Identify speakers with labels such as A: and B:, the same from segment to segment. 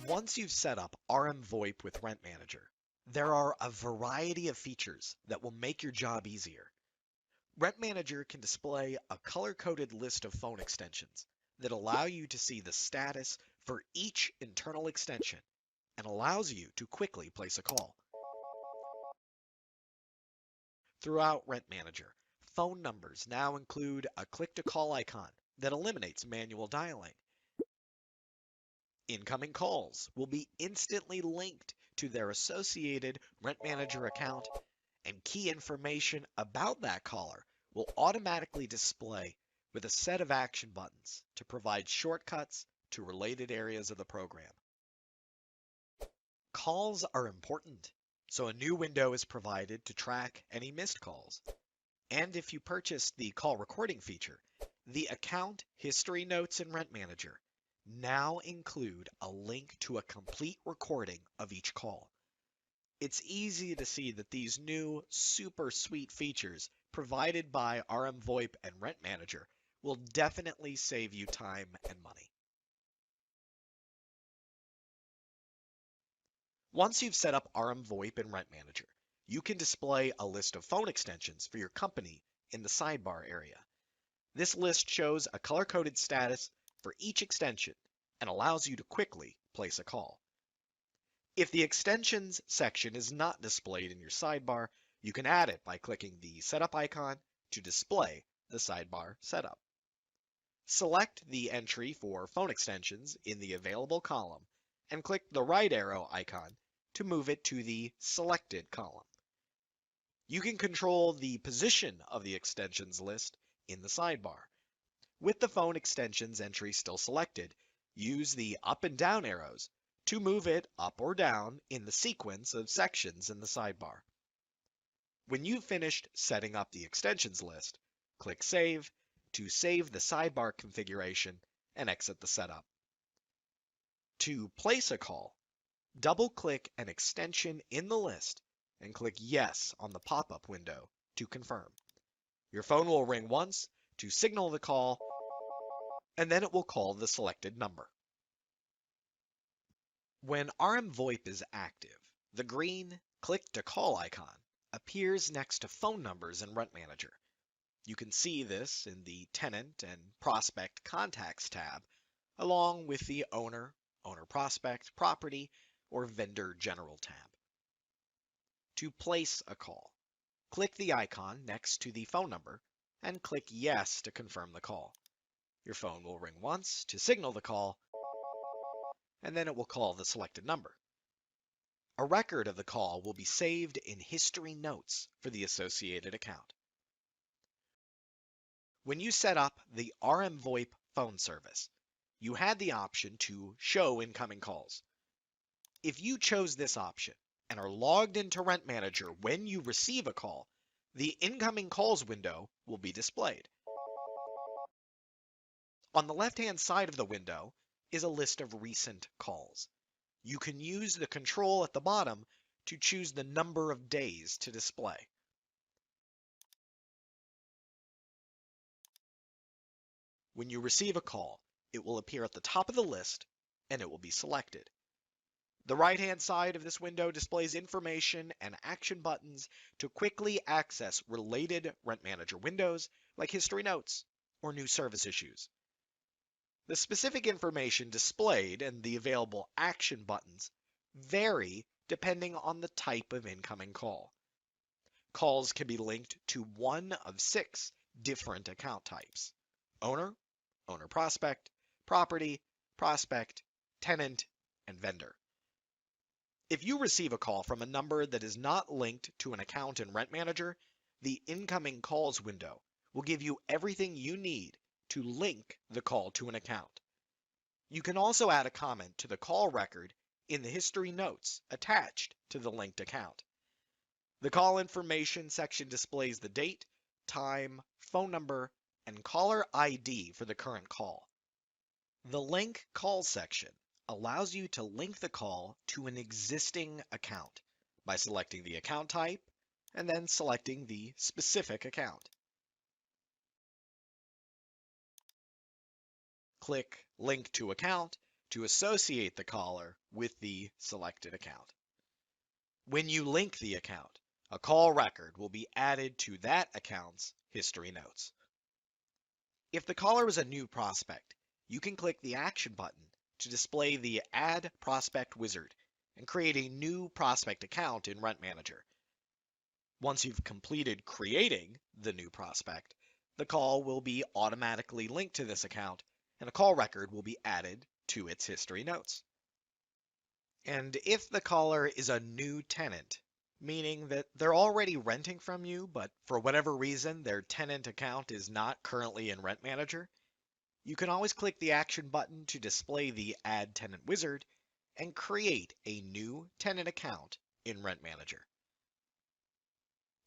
A: Once you've set up rmVoIP with Rent Manager, there are a variety of features that will make your job easier. Rent Manager can display a color-coded list of phone extensions that allow you to see the status for each internal extension and allows you to quickly place a call. Throughout Rent Manager, phone numbers now include a click-to-call icon that eliminates manual dialing. Incoming calls will be instantly linked to their associated Rent Manager account, and key information about that caller will automatically display with a set of action buttons to provide shortcuts to related areas of the program. Calls are important, so a new window is provided to track any missed calls. And if you purchase the call recording feature, the account history notes in Rent Manager now include a link to a complete recording of each call. It's easy to see that these new super sweet features provided by rmVoIP and Rent Manager will definitely save you time and money. Once you've set up rmVoIP and Rent Manager, you can display a list of phone extensions for your company in the sidebar area. This list shows a color-coded status for each extension and allows you to quickly place a call. If the extensions section is not displayed in your sidebar, you can add it by clicking the setup icon to display the sidebar setup. Select the entry for phone extensions in the available column and click the right arrow icon to move it to the selected column. You can control the position of the extensions list in the sidebar. With the phone extensions entry still selected, use the up and down arrows to move it up or down in the sequence of sections in the sidebar. When you've finished setting up the extensions list, click Save to save the sidebar configuration and exit the setup. To place a call, double-click an extension in the list and click Yes on the pop-up window to confirm. Your phone will ring once to signal the call, and then it will call the selected number. When rmVoIP is active, the green Click to Call icon appears next to phone numbers in Rent Manager. You can see this in the Tenant and Prospect Contacts tab, along with the Owner, Owner Prospect, Property, or Vendor General tab. To place a call, click the icon next to the phone number and click Yes to confirm the call. Your phone will ring once to signal the call, and then it will call the selected number. A record of the call will be saved in History Notes for the associated account. When you set up the rmVoIP phone service, you had the option to show incoming calls. If you chose this option and are logged into Rent Manager when you receive a call, the incoming calls window will be displayed. On the left-hand side of the window is a list of recent calls. You can use the control at the bottom to choose the number of days to display. When you receive a call, it will appear at the top of the list and it will be selected. The right-hand side of this window displays information and action buttons to quickly access related Rent Manager windows like History Notes or new service issues. The specific information displayed and the available action buttons vary depending on the type of incoming call. Calls can be linked to one of 6 different account types: Owner, Owner Prospect, Property, Prospect, Tenant, and Vendor. If you receive a call from a number that is not linked to an account in Rent Manager, the incoming calls window will give you everything you need to link the call to an account. You can also add a comment to the call record in the History Notes attached to the linked account. The call information section displays the date, time, phone number, and caller ID for the current call. The link call section allows you to link the call to an existing account by selecting the account type and then selecting the specific account. Click Link to Account to associate the caller with the selected account. When you link the account, a call record will be added to that account's history notes. If the caller is a new prospect, you can click the Action button to display the Add Prospect wizard and create a new prospect account in Rent Manager. Once you've completed creating the new prospect, the call will be automatically linked to this account and a call record will be added to its history notes. And if the caller is a new tenant, meaning that they're already renting from you, but for whatever reason their tenant account is not currently in Rent Manager, you can always click the Action button to display the Add Tenant wizard and create a new tenant account in Rent Manager.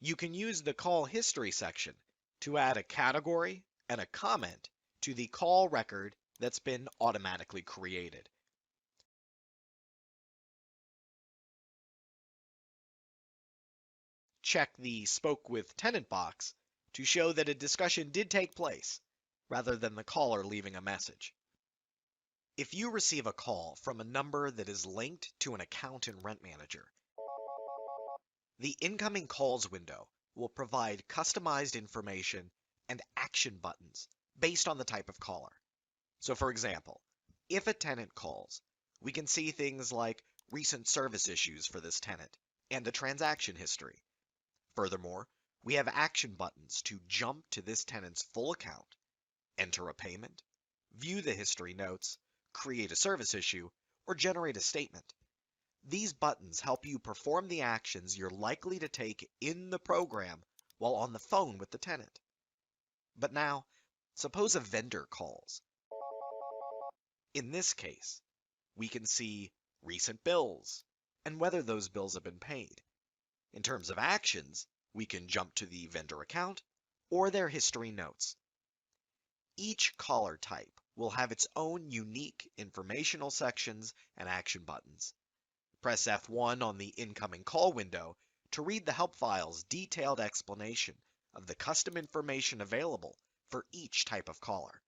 A: You can use the Call History section to add a category and a comment to the call record that's been automatically created. Check the Spoke with Tenant box to show that a discussion did take place, rather than the caller leaving a message. If you receive a call from a number that is linked to an account in Rent Manager, the incoming calls window will provide customized information and action buttons based on the type of caller. So for example, if a tenant calls, we can see things like recent service issues for this tenant and a transaction history. Furthermore, we have action buttons to jump to this tenant's full account, enter a payment, view the history notes, create a service issue, or generate a statement. These buttons help you perform the actions you're likely to take in the program while on the phone with the tenant. But now, suppose a vendor calls. In this case, we can see recent bills and whether those bills have been paid. In terms of actions, we can jump to the vendor account or their history notes. Each caller type will have its own unique informational sections and action buttons. Press F1 on the incoming call window to read the help file's detailed explanation of the custom information available for each type of caller.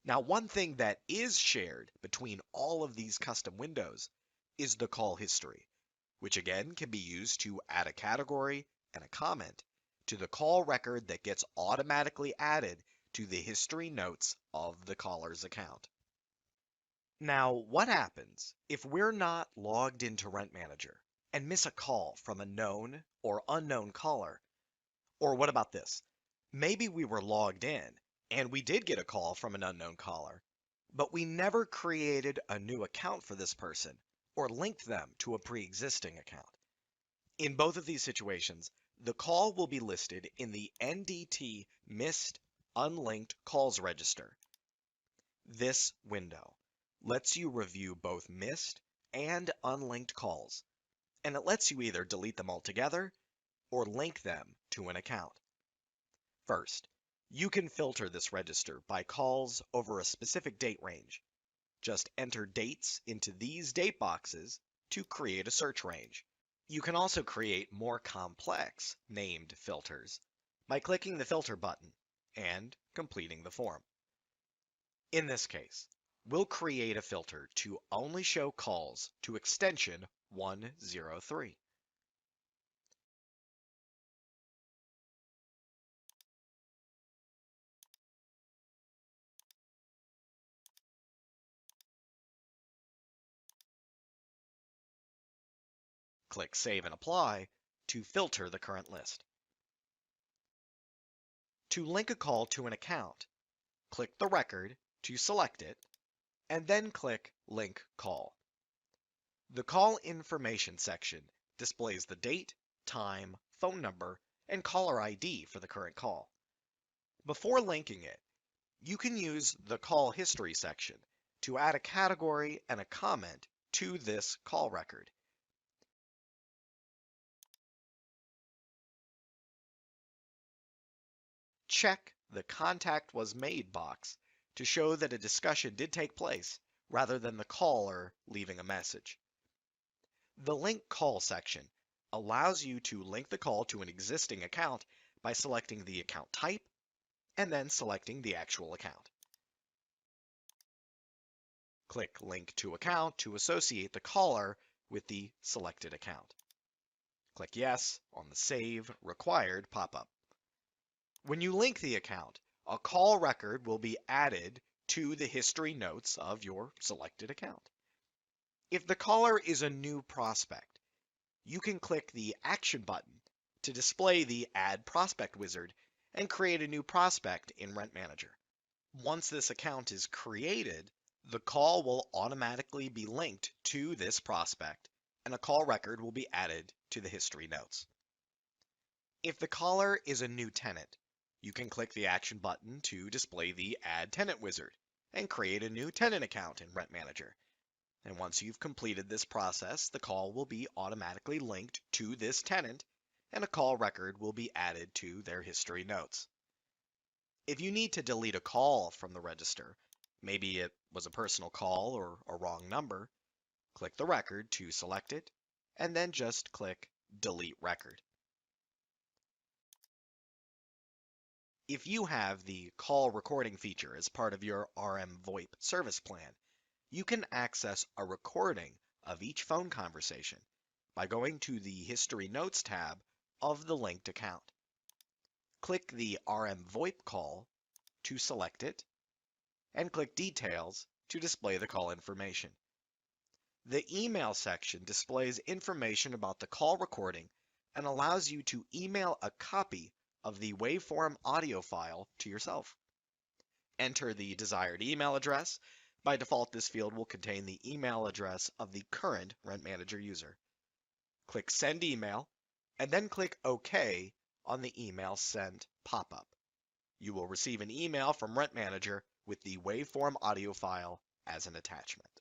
A: Now, one thing that is shared between all of these custom windows is the call history, which again can be used to add a category and a comment to the call record that gets automatically added to the history notes of the caller's account. Now, what happens if we're not logged into Rent Manager and miss a call from a known or unknown caller? Or what about this? Maybe we were logged in and we did get a call from an unknown caller, but we never created a new account for this person or linked them to a pre-existing account. In both of these situations, the call will be listed in the NDT Missed Unlinked Calls Register. This window lets you review both missed and unlinked calls, and it lets you either delete them altogether or link them to an account. First, you can filter this register by calls over a specific date range. Just enter dates into these date boxes to create a search range. You can also create more complex named filters by clicking the filter button and completing the form. In this case, we'll create a filter to only show calls to extension 103. Click Save and Apply to filter the current list. To link a call to an account, click the record to select it, and then click Link Call. The Call Information section displays the date, time, phone number, and caller ID for the current call. Before linking it, you can use the Call History section to add a category and a comment to this call record. Check the Contact Was Made box to show that a discussion did take place rather than the caller leaving a message. The Link Call section allows you to link the call to an existing account by selecting the account type and then selecting the actual account. Click Link to Account to associate the caller with the selected account. Click Yes on the Save Required pop-up. When you link the account, a call record will be added to the history notes of your selected account. If the caller is a new prospect, you can click the Action button to display the Add Prospect wizard and create a new prospect in Rent Manager. Once this account is created, the call will automatically be linked to this prospect, and a call record will be added to the history notes. If the caller is a new tenant, you can click the Action button to display the Add Tenant wizard and create a new tenant account in Rent Manager. And once you've completed this process, the call will be automatically linked to this tenant, and a call record will be added to their history notes. If you need to delete a call from the register, maybe it was a personal call or a wrong number, click the record to select it, and then just click Delete Record. If you have the call recording feature as part of your rmVoIP service plan, you can access a recording of each phone conversation by going to the History Notes tab of the linked account. Click the rmVoIP call to select it, and click Details to display the call information. The Email section displays information about the call recording and allows you to email a copy of the waveform audio file to yourself. Enter the desired email address. By default, this field will contain the email address of the current Rent Manager user. Click Send Email, and then click OK on the Email Sent pop-up. You will receive an email from Rent Manager with the waveform audio file as an attachment.